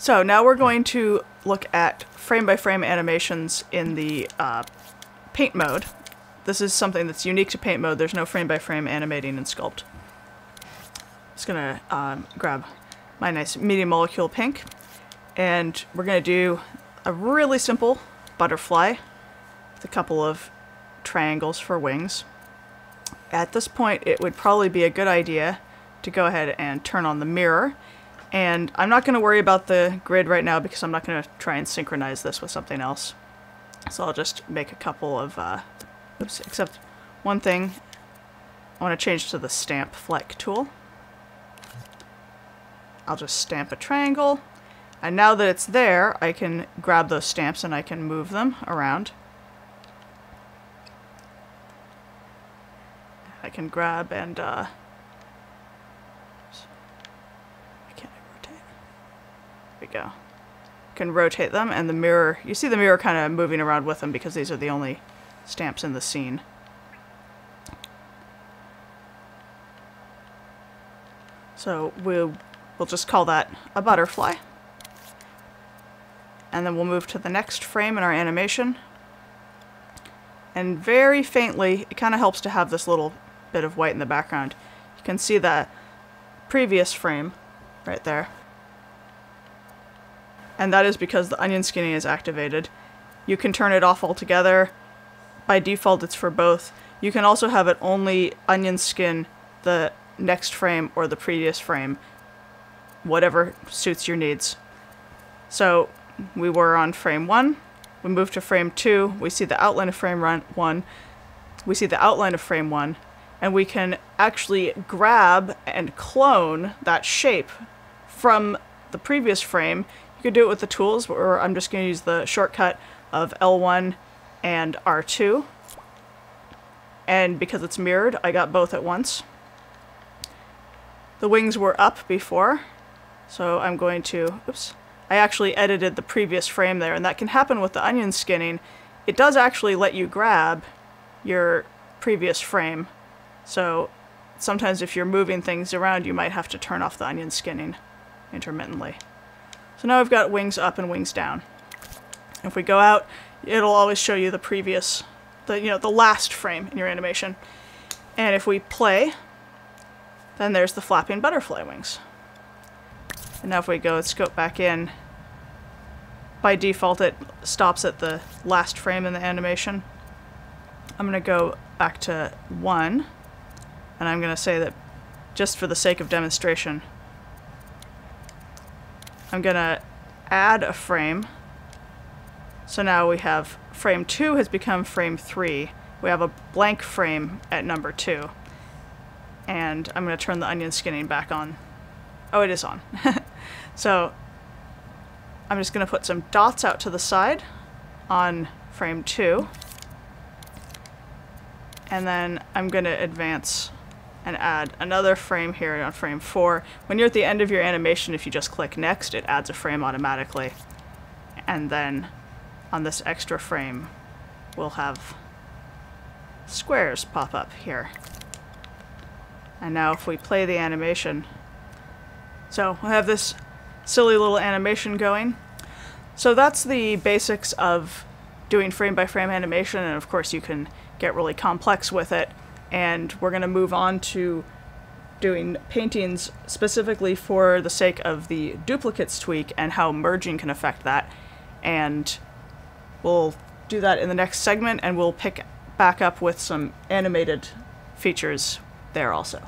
So now we're going to look at frame-by-frame animations in the paint mode. This is something that's unique to paint mode. There's no frame-by-frame animating in Sculpt. Just gonna grab my nice medium molecule pink, and we're gonna do a really simple butterfly with a couple of triangles for wings. At this point, it would probably be a good idea to go ahead and turn on the mirror. And I'm not going to worry about the grid right now because I'm not going to try and synchronize this with something else. So I'll just make a couple of, oops, except one thing. I want to change to the stamp fleck tool. I'll just stamp a triangle. And now that it's there, I can grab those stamps and I can move them around. I can grab and, go. You can rotate them, and the mirror, you see the mirror kind of moving around with them because these are the only stamps in the scene. So we'll just call that a butterfly. And then we'll move to the next frame in our animation. And very faintly, it kind of helps to have this little bit of white in the background. You can see that previous frame right there. And that is because the onion skinning is activated. You can turn it off altogether. By default, it's for both. You can also have it only onion skin the next frame or the previous frame, whatever suits your needs. So we were on frame 1, we move to frame 2, we see the outline of frame 1, we see the outline of frame 1, and we can actually grab and clone that shape from the previous frame. You could do it with the tools, or I'm just going to use the shortcut of L1 and R2. And because it's mirrored, I got both at once. The wings were up before, so I'm going to, oops, I actually edited the previous frame there, and that can happen with the onion skinning. It does actually let you grab your previous frame, so sometimes if you're moving things around, you might have to turn off the onion skinning intermittently. So now I've got wings up and wings down. If we go out, it'll always show you the previous, the last frame in your animation. And if we play, then there's the flapping butterfly wings. And now if we go and scope back in, by default it stops at the last frame in the animation. I'm going to go back to 1, and I'm going to say that just for the sake of demonstration, I'm going to add a frame. So now we have frame 2 has become frame 3. We have a blank frame at number 2. And I'm going to turn the onion skinning back on. Oh, it is on. So I'm just going to put some dots out to the side on frame 2. And then I'm going to advance and add another frame here on frame 4. When you're at the end of your animation, if you just click next, it adds a frame automatically. And then on this extra frame, we'll have squares pop up here. And now if we play the animation, so we'll have this silly little animation going. So that's the basics of doing frame-by-frame animation, and of course you can get really complex with it. And we're going to move on to doing paintings specifically for the sake of the duplicates tweak and how merging can affect that. And we'll do that in the next segment, and we'll pick back up with some animated features there also.